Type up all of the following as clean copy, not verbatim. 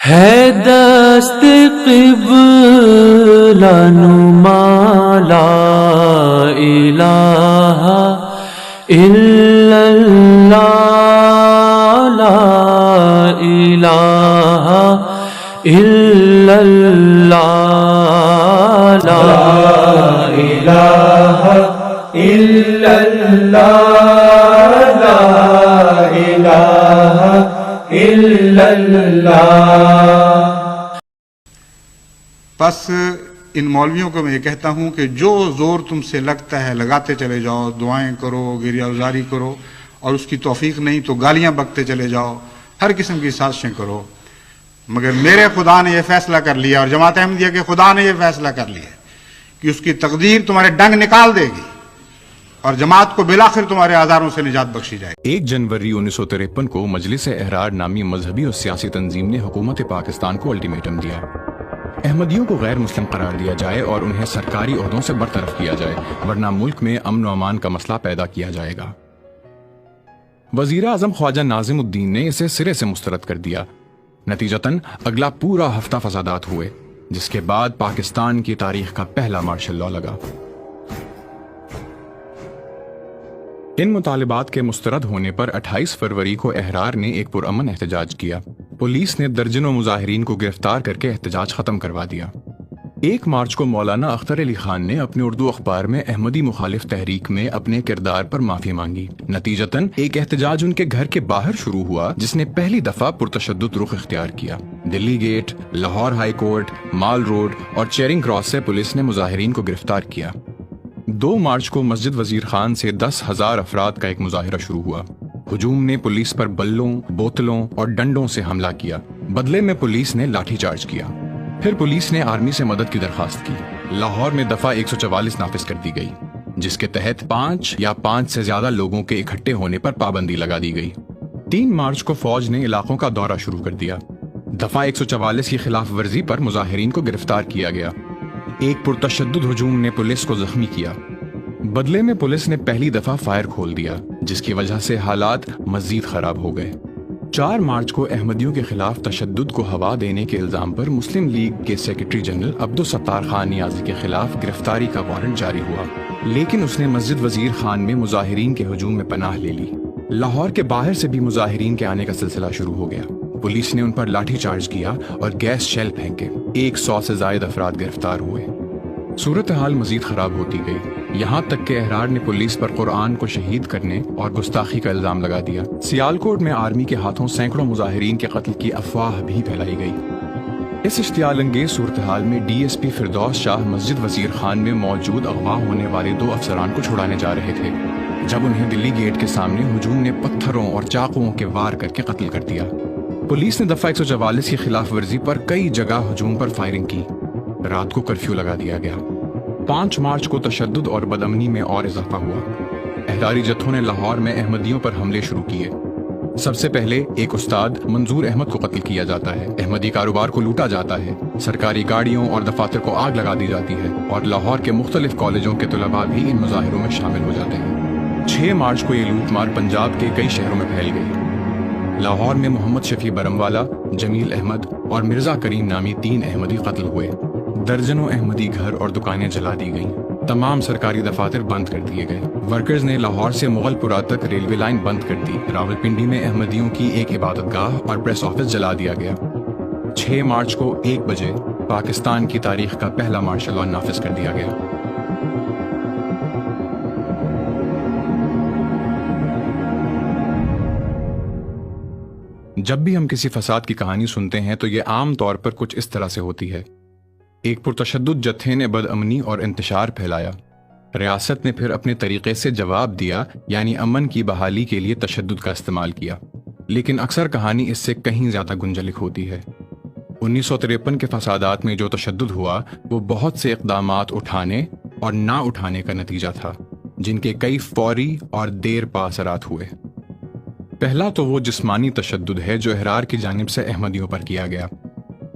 ہے دست قبلہ نما لا الہ الا اللہ لا الہ الا اللہ لا الہ الا اللہ لا الہ الا اللہ۔ بس ان مولویوں کو میں یہ کہتا ہوں کہ جو زور تم سے لگتا ہے لگاتے چلے جاؤ، دعائیں کرو، گریہ گزاری کرو، اور اس کی توفیق نہیں تو گالیاں بکتے چلے جاؤ، ہر قسم کی سازشیں کرو، مگر میرے خدا نے یہ فیصلہ کر لیا اور جماعت احمدیہ کے خدا نے یہ فیصلہ کر لیا کہ اس کی تقدیر تمہارے ڈنگ نکال دے گی اور جماعت کو بالآخر تمہارے آزاروں سے نجات بخشی جائے گی۔ 1 جنوری 1953 کو مجلس احرار نامی مذہبی اور سیاسی تنظیم نے حکومت پاکستان کو الٹیمیٹم دیا، احمدیوں کو غیر مسلم قرار دیا جائے اور انہیں سرکاری عہدوں سے برطرف کیا جائے، ورنہ ملک میں امن و امان کا مسئلہ پیدا کیا جائے گا۔ وزیر اعظم خواجہ ناظم الدین نے اسے سرے سے مسترد کر دیا۔ نتیجتاً اگلا پورا ہفتہ فسادات ہوئے، جس کے بعد پاکستان کی تاریخ کا پہلا مارشل لا لگا۔ ان مطالبات کے مسترد ہونے پر 28 فروری کو احرار نے ایک پرامن احتجاج کیا۔ پولیس نے درجنوں مظاہرین کو گرفتار کر کے احتجاج ختم کروا دیا۔ 1 مارچ کو مولانا اختر علی خان نے اپنے اردو اخبار میں احمدی مخالف تحریک میں اپنے کردار پر معافی مانگی۔ نتیجتاً ایک احتجاج ان کے گھر کے باہر شروع ہوا، جس نے پہلی دفعہ پرتشدد رخ اختیار کیا۔ دلی گیٹ، لاہور ہائی کورٹ، مال روڈ اور چیرنگ کراس سے پولیس نے مظاہرین کو گرفتار کیا۔ 2 مارچ کو مسجد وزیر خان سے 10,000 افراد کا ایک مظاہرہ شروع ہوا۔ ہجوم نے پولیس پر بلوں، بوتلوں اور ڈنڈوں سے حملہ کیا۔ بدلے میں پولیس نے لاٹھی چارج کیا۔ پھر پولیس نے آرمی سے مدد کی درخواست کی۔ لاہور میں دفعہ 144 نافذ کر دی گئی، جس کے تحت 5 یا 5 سے زیادہ لوگوں کے اکٹھے ہونے پر پابندی لگا دی گئی۔ 3 مارچ کو فوج نے علاقوں کا دورہ شروع کر دیا۔ دفعہ 144 کی خلاف ورزی پر مظاہرین کو گرفتار کیا گیا۔ ایک پرتشدد ہجوم نے پولیس کو زخمی کیا۔ بدلے میں پولیس نے پہلی دفعہ فائر کھول دیا، جس کی وجہ سے حالات مزید خراب ہو گئے۔ 4 مارچ کو احمدیوں کے خلاف تشدد کو ہوا دینے کے الزام پر مسلم لیگ کے سیکرٹری جنرل عبدالستار خان نیازی کے خلاف گرفتاری کا وارنٹ جاری ہوا، لیکن اس نے مسجد وزیر خان میں مظاہرین کے ہجوم میں پناہ لے لی۔ لاہور کے باہر سے بھی مظاہرین کے آنے کا سلسلہ شروع ہو گیا۔ پولیس نے ان پر لاٹھی چارج کیا اور گیس شیل پھینکے۔ 100 سے زائد افراد گرفتار ہوئے۔ صورتحال مزید خراب ہوتی گئی، یہاں تک کہ احرار نے پولیس پر قرآن کو شہید کرنے اور گستاخی کا الزام لگا دیا۔ سیالکوٹ میں آرمی کے ہاتھوں سینکڑوں مظاہرین کے قتل کی افواہ بھی پھیلائی گئی۔ اس اشتعال انگیز صورتحال میں ڈی ایس پی فردوس شاہ مسجد وزیر خان میں موجود اغوا ہونے والے 2 افسران کو چھڑانے جا رہے تھے، جب انہیں دلی گیٹ کے سامنے ہجوم نے پتھروں اور چاقوؤں کے وار کر کے قتل کر دیا۔ پولیس نے دفعہ 144 کی خلاف ورزی پر کئی جگہ ہجوم پر فائرنگ کی۔ رات کو کرفیو لگا دیا گیا۔ 5 مارچ کو تشدد اور بدامنی میں اور اضافہ ہوا۔ احراری جتھوں نے لاہور میں احمدیوں پر حملے شروع کیے۔ سب سے پہلے ایک استاد منظور احمد کو قتل کیا جاتا ہے، احمدی کاروبار کو لوٹا جاتا ہے، سرکاری گاڑیوں اور دفاتر کو آگ لگا دی جاتی ہے، اور لاہور کے مختلف کالجوں کے طلباء بھی ان مظاہروں میں شامل ہو جاتے ہیں۔ 6 مارچ کو یہ لوٹ مار پنجاب کے کئی شہروں میں پھیل گئی۔ لاہور میں محمد شفیع برم والا، جمیل احمد اور مرزا کریم نامی 3 احمدی قتل ہوئے۔ درجنوں احمدی گھر اور دکانیں جلا دی گئیں۔ تمام سرکاری دفاتر بند کر دیے گئے۔ ورکرز نے لاہور سے مغل پورہ تک ریلوے لائن بند کر دی۔ راولپنڈی میں احمدیوں کی ایک عبادت گاہ اور پریس آفس جلا دیا گیا۔ 6 مارچ کو 1 بجے پاکستان کی تاریخ کا پہلا مارشل لا نافذ کر دیا گیا۔ جب بھی ہم کسی فساد کی کہانی سنتے ہیں تو یہ عام طور پر کچھ اس طرح سے ہوتی ہے۔ ایک پرتشدد جتھے نے بدامنی اور انتشار پھیلایا، ریاست نے پھر اپنے طریقے سے جواب دیا، یعنی امن کی بحالی کے لیے تشدد کا استعمال کیا، لیکن اکثر کہانی اس سے کہیں زیادہ گنجلک ہوتی ہے۔ 1953 کے فسادات میں جو تشدد ہوا وہ بہت سے اقدامات اٹھانے اور نہ اٹھانے کا نتیجہ تھا، جن کے کئی فوری اور دیر پا اثرات ہوئے۔ پہلا تو وہ جسمانی تشدد ہے جو احرار کی جانب سے احمدیوں پر کیا گیا،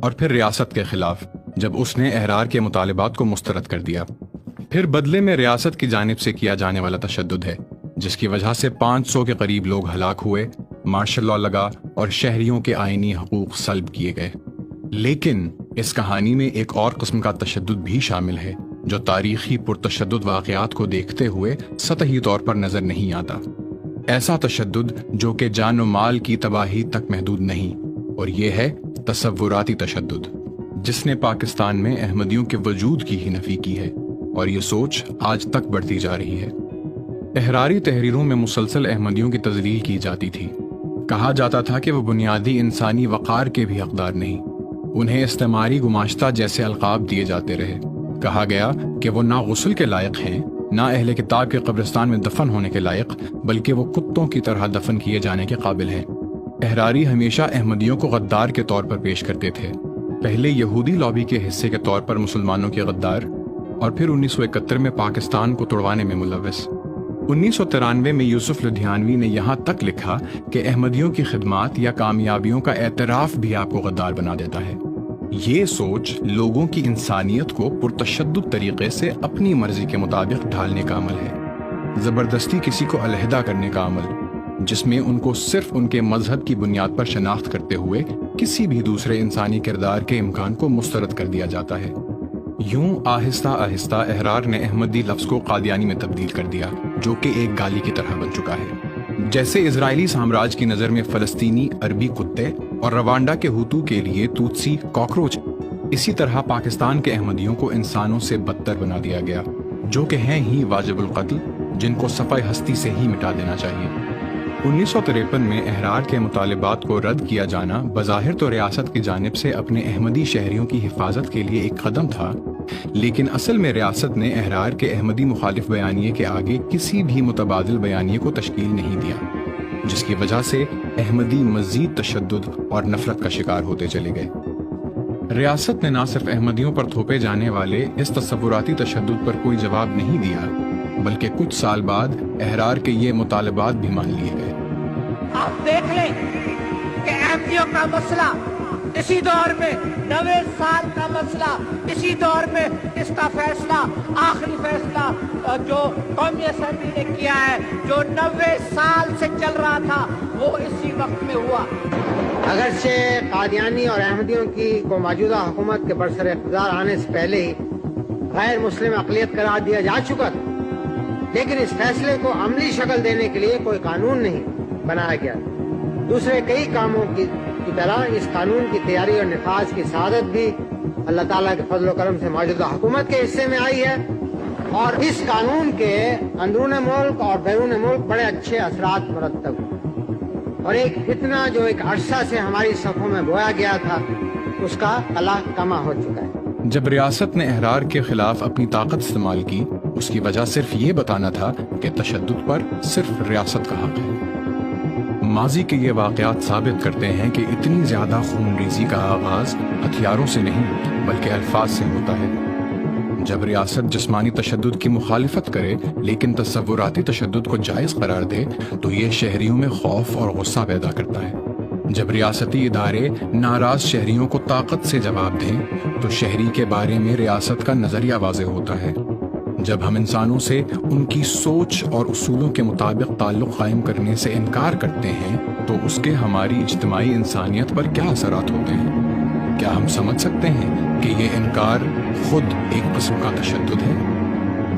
اور پھر ریاست کے خلاف جب اس نے احرار کے مطالبات کو مسترد کر دیا۔ پھر بدلے میں ریاست کی جانب سے کیا جانے والا تشدد ہے، جس کی وجہ سے 500 کے قریب لوگ ہلاک ہوئے، مارشل لا لگا اور شہریوں کے آئینی حقوق سلب کیے گئے۔ لیکن اس کہانی میں ایک اور قسم کا تشدد بھی شامل ہے جو تاریخی پرتشدد واقعات کو دیکھتے ہوئے سطحی طور پر نظر نہیں آتا۔ ایسا تشدد جو کہ جان و مال کی تباہی تک محدود نہیں، اور یہ ہے تصوراتی تشدد، جس نے پاکستان میں احمدیوں کے وجود کی ہی نفی کی ہے، اور یہ سوچ آج تک بڑھتی جا رہی ہے۔ احراری تحریروں میں مسلسل احمدیوں کی تذلیل کی جاتی تھی۔ کہا جاتا تھا کہ وہ بنیادی انسانی وقار کے بھی حقدار نہیں، انہیں استعماری گماشتہ جیسے القاب دیے جاتے رہے۔ کہا گیا کہ وہ نہ غسل کے لائق ہیں، نہ اہل کتاب کے قبرستان میں دفن ہونے کے لائق، بلکہ وہ کتوں کی طرح دفن کیے جانے کے قابل ہیں۔ احراری ہمیشہ احمدیوں کو غدار کے طور پر پیش کرتے تھے، پہلے یہودی لابی کے حصے کے طور پر مسلمانوں کے غدار، اور پھر 1971 میں پاکستان کو توڑوانے میں ملوث۔ 1993 میں یوسف لدھیانوی نے یہاں تک لکھا کہ احمدیوں کی خدمات یا کامیابیوں کا اعتراف بھی آپ کو غدار بنا دیتا ہے۔ یہ سوچ لوگوں کی انسانیت کو پرتشدد طریقے سے اپنی مرضی کے مطابق ڈھالنے کا عمل ہے، زبردستی کسی کو علیحدہ کرنے کا عمل، جس میں ان کو صرف ان کے مذہب کی بنیاد پر شناخت کرتے ہوئے کسی بھی دوسرے انسانی کردار کے امکان کو مسترد کر دیا جاتا ہے۔ یوں آہستہ آہستہ احرار نے احمدی لفظ کو قادیانی میں تبدیل کر دیا، جو کہ ایک گالی کی طرح بن چکا ہے۔ جیسے اسرائیلی سامراج کی نظر میں فلسطینی عربی کتے اور روانڈا کے ہوتو کے لیے توتسی کاکروچ، اسی طرح پاکستان کے احمدیوں کو انسانوں سے بدتر بنا دیا گیا، جو کہ ہیں ہی واجب القتل، جن کو صفحہ ہستی سے ہی مٹا دینا چاہیے۔ 1953 میں احرار کے مطالبات کو رد کیا جانا بظاہر تو ریاست کی جانب سے اپنے احمدی شہریوں کی حفاظت کے لیے ایک قدم تھا، لیکن اصل میں ریاست نے احرار کے احمدی مخالف بیانیے کے آگے کسی بھی متبادل بیانیے کو تشکیل نہیں دیا، جس کی وجہ سے احمدی مزید تشدد اور نفرت کا شکار ہوتے چلے گئے۔ ریاست نے نہ صرف احمدیوں پر تھوپے جانے والے اس تصوراتی تشدد پر کوئی جواب نہیں دیا، بلکہ کچھ سال بعد احرار کے یہ مطالبات بھی مان لیے گئے۔ آپ دیکھ لیں کہ احمدیوں کا مسئلہ اسی دور میں 90 سال کا مسئلہ، اسی دور میں اس کا فیصلہ، آخری فیصلہ جو قومی اسمبلی نے کیا ہے، جو 90 سال سے چل رہا تھا، وہ اسی وقت میں ہوا۔ اگرچہ قادیانی اور احمدیوں کو موجودہ حکومت کے برسر اقتدار آنے سے پہلے ہی غیر مسلم اقلیت قرار دیا جا چکا تھا، لیکن اس فیصلے کو عملی شکل دینے کے لیے کوئی قانون نہیں بنایا گیا۔ دوسرے کئی کاموں کی طرح اس قانون کی تیاری اور نفاذ کی سعادت بھی اللہ تعالیٰ کے فضل و کرم سے موجودہ حکومت کے حصے میں آئی ہے، اور اس قانون کے اندرون ملک اور بیرون ملک بڑے اچھے اثرات مرتب ہوئے، اور ایک فتنہ جو ایک عرصہ سے ہماری صفوں میں بویا گیا تھا، اس کا قلع کما ہو چکا ہے۔ جب ریاست نے احرار کے خلاف اپنی طاقت استعمال کی، اس کی وجہ صرف یہ بتانا تھا کہ تشدد پر صرف ریاست کا حق ہے۔ ماضی کے یہ واقعات ثابت کرتے ہیں کہ اتنی زیادہ خون ریزی کا آغاز ہتھیاروں سے نہیں بلکہ الفاظ سے ہوتا ہے۔ جب ریاست جسمانی تشدد کی مخالفت کرے لیکن تصوراتی تشدد کو جائز قرار دے تو یہ شہریوں میں خوف اور غصہ پیدا کرتا ہے۔ جب ریاستی ادارے ناراض شہریوں کو طاقت سے جواب دیں تو شہری کے بارے میں ریاست کا نظریہ واضح ہوتا ہے۔ جب ہم انسانوں سے ان کی سوچ اور اصولوں کے مطابق تعلق قائم کرنے سے انکار کرتے ہیں تو اس کے ہماری اجتماعی انسانیت پر کیا اثرات ہوتے ہیں؟ کیا ہم سمجھ سکتے ہیں کہ یہ انکار خود ایک قسم کا تشدد ہے؟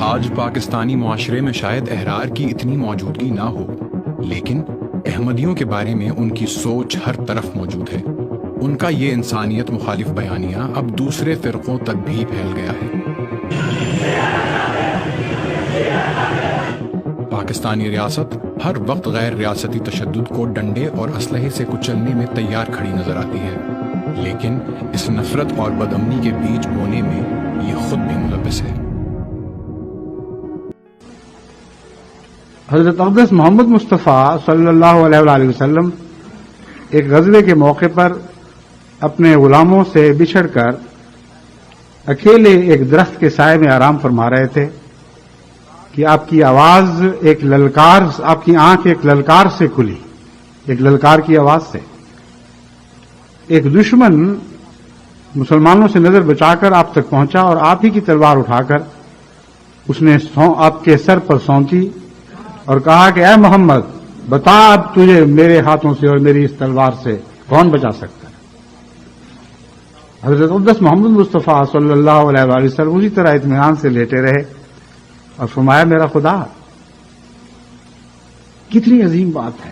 آج پاکستانی معاشرے میں شاید احرار کی اتنی موجودگی نہ ہو، لیکن احمدیوں کے بارے میں ان کی سوچ ہر طرف موجود ہے۔ ان کا یہ انسانیت مخالف بیانیہ اب دوسرے فرقوں تک بھی پھیل گیا ہے۔ پاکستانی ریاست ہر وقت غیر ریاستی تشدد کو ڈنڈے اور اسلحے سے کچلنے میں تیار کھڑی نظر آتی ہے، لیکن اس نفرت اور بدامنی کے بیج بونے میں یہ خود بھی ملوث ہے۔ حضرت اقدس محمد مصطفیٰ صلی اللہ علیہ وآلہ وسلم ایک غزوے کے موقع پر اپنے غلاموں سے بچھڑ کر اکیلے ایک درخت کے سائے میں آرام فرما رہے تھے کہ آپ کی آواز ایک للکار، آپ کی آنکھ ایک للکار سے کھلی، ایک للکار کی آواز سے۔ ایک دشمن مسلمانوں سے نظر بچا کر آپ تک پہنچا اور آپ ہی کی تلوار اٹھا کر اس نے آپ کے سر پر سونتی اور کہا کہ اے محمد، بتا اب تجھے میرے ہاتھوں سے اور میری اس تلوار سے کون بچا سکتا ہے؟ حضرت اقدس محمد مصطفیٰ صلی اللہ علیہ وآلہ وسلم اسی طرح اطمینان سے لیٹے رہے اور فرمایا میرا خدا. کتنی عظیم بات ہے.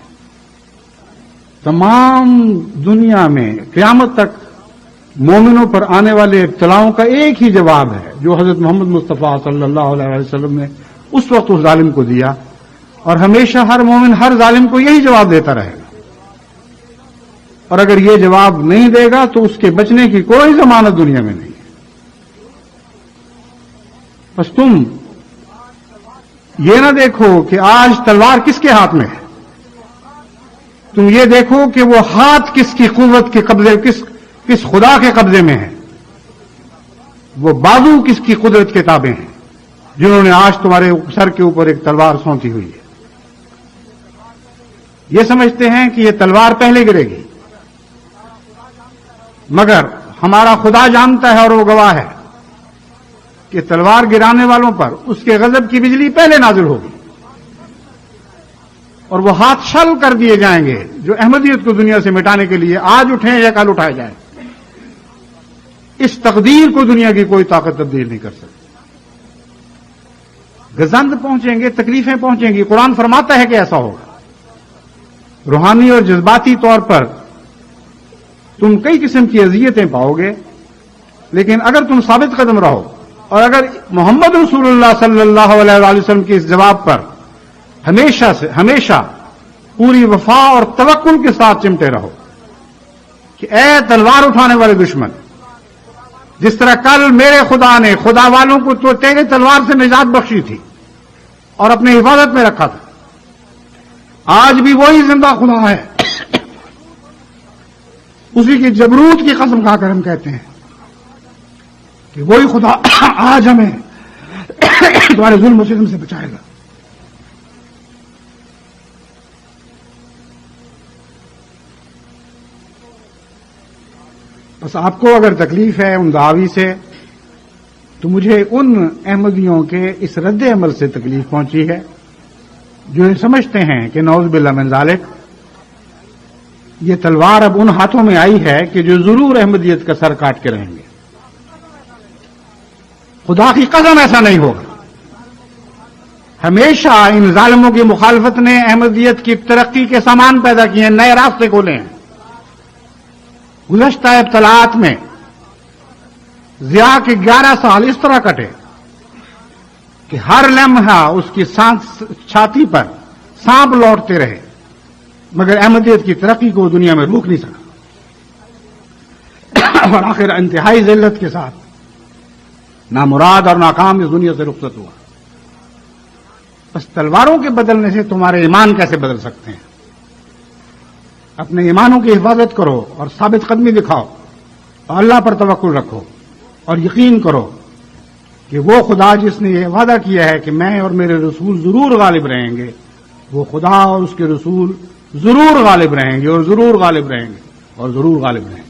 تمام دنیا میں قیامت تک مومنوں پر آنے والے ابتلاؤں کا ایک ہی جواب ہے جو حضرت محمد مصطفیٰ صلی اللہ علیہ وسلم نے اس وقت اس ظالم کو دیا، اور ہمیشہ ہر مومن ہر ظالم کو یہی جواب دیتا رہے گا. اور اگر یہ جواب نہیں دے گا تو اس کے بچنے کی کوئی ضمانت دنیا میں نہیں ہے. بس تم یہ نہ دیکھو کہ آج تلوار کس کے ہاتھ میں ہے، تم یہ دیکھو کہ وہ ہاتھ کس کی قوت کے قبضے، کس خدا کے قبضے میں ہے، وہ بازو کس کی قدرت کے تابع ہیں جنہوں نے آج تمہارے سر کے اوپر ایک تلوار سونتی ہوئی ہے. یہ سمجھتے ہیں کہ یہ تلوار پہلے گرے گی، مگر ہمارا خدا جانتا ہے اور وہ گواہ ہے کہ تلوار گرانے والوں پر اس کے غضب کی بجلی پہلے نازل ہوگی اور وہ ہاتھ شل کر دیے جائیں گے جو احمدیت کو دنیا سے مٹانے کے لیے آج اٹھیں یا کل اٹھائے جائیں. اس تقدیر کو دنیا کی کوئی طاقت تبدیل نہیں کر سکتی. گزند پہنچیں گے، تکلیفیں پہنچیں گی. قرآن فرماتا ہے کہ ایسا ہوگا. روحانی اور جذباتی طور پر تم کئی قسم کی اذیتیں پاؤ گے، لیکن اگر تم ثابت قدم رہو اور اگر محمد رسول اللہ صلی اللہ علیہ وآلہ وسلم کے اس جواب پر ہمیشہ پوری وفا اور توکل کے ساتھ چمٹے رہو کہ اے تلوار اٹھانے والے دشمن، جس طرح کل میرے خدا نے خدا والوں کو تو تیرے تلوار سے نجات بخشی تھی اور اپنے حفاظت میں رکھا تھا، آج بھی وہی زندہ خدا ہے. اسی کی جبروت کی قسم کھا کر ہم کہتے ہیں کہ وہی خدا آج ہمیں تمہارے ظلم و ستم سے بچائے گا. بس آپ کو اگر تکلیف ہے ان دعاوی سے تو مجھے ان احمدیوں کے اس رد عمل سے تکلیف پہنچی ہے جو یہ سمجھتے ہیں کہ نعوذ باللہ من ذالک یہ تلوار اب ان ہاتھوں میں آئی ہے کہ جو ضرور احمدیت کا سر کاٹ کے رہیں گے. خدا کی قسم ایسا نہیں ہوگا. ہمیشہ ان ظالموں کی مخالفت نے احمدیت کی ترقی کے سامان پیدا کیے ہیں، نئے راستے کھولے ہیں. گزشتہ ابتلاعات میں ضیاء کے 11 سال اس طرح کٹے کہ ہر لمحہ اس کی چھاتی پر سانپ لوٹتے رہے، مگر احمدیت کی ترقی کو دنیا میں روک نہیں سکا اور آخر انتہائی ذلت کے ساتھ نامراد اور ناکام اس دنیا سے رخصت ہوا. بس تلواروں کے بدلنے سے تمہارے ایمان کیسے بدل سکتے ہیں؟ اپنے ایمانوں کی حفاظت کرو اور ثابت قدمی دکھاؤ اور اللہ پر توکل رکھو اور یقین کرو کہ وہ خدا جس نے یہ وعدہ کیا ہے کہ میں اور میرے رسول ضرور غالب رہیں گے، وہ خدا اور اس کے رسول ضرور غالب رہیں گے اور ضرور غالب رہیں گے اور ضرور غالب رہیں گے.